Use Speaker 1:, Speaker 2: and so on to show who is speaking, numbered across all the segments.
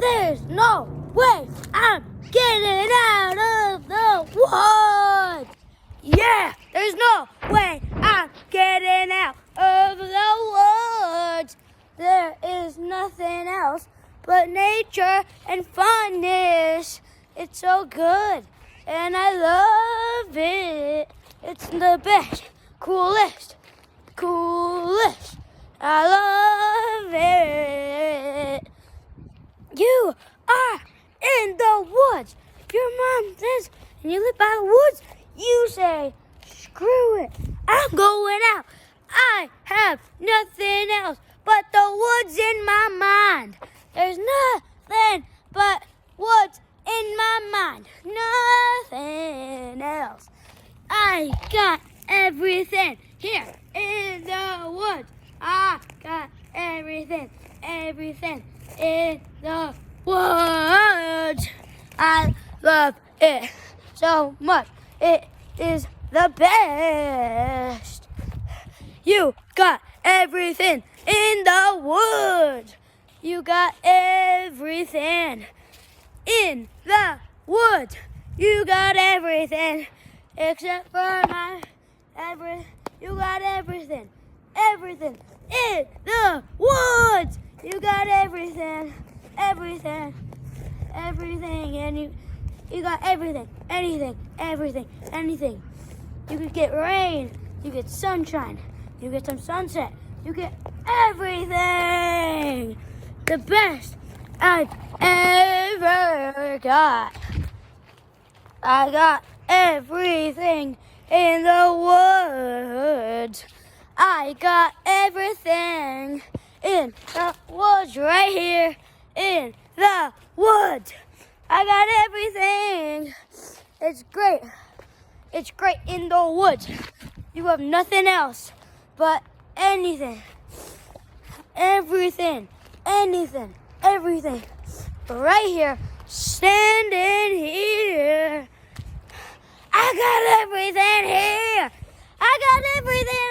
Speaker 1: There's no way I'm getting out of the woods. Yeah, there's no way I'm getting out of the woods. There is nothing else but nature and funness. It's so good, and I love it. It's the best, coolest. I love it. You are in the woods. Your mom says, and you live by the woods, you say, screw it, I'm going out. I have nothing else but the woods in my mind. There's nothing but woods in my mind. Nothing else. I got everything here in the woods. I got everything in the woods. I love it so much. It is the best. You got everything in the woods. You got everything in the woods. You got everything except for you got everything in the woods. You got everything, and you got everything, anything. You could get rain, you get sunshine, you get some sunset, you get everything. The best I've ever got. I got everything in the woods. I got everything in the woods right here in the woods. I got everything. It's great. It's great in the woods. You have nothing else but anything. Everything. Right here, standing here. I got everything here. I got everything.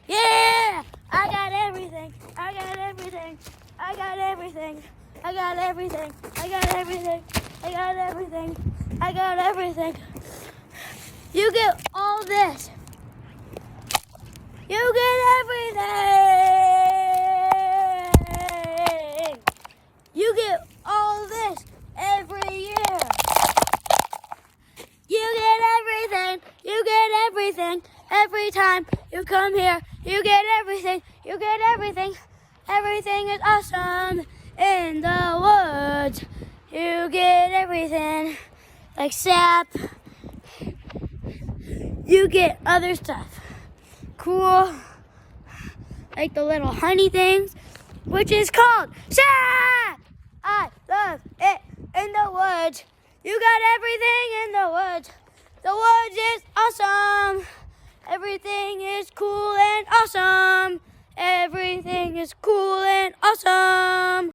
Speaker 1: Yeah. I got everything. You get all this. You get everything. You get all this every year. You get everything every time you come here. You get everything. Everything is awesome in the woods. You get everything like sap. You get other stuff. Cool, like the little honey things, which is called sap. I love it in the woods. You got everything in the woods. The woods is awesome. Everything is cool and awesome. Everything is cool and awesome.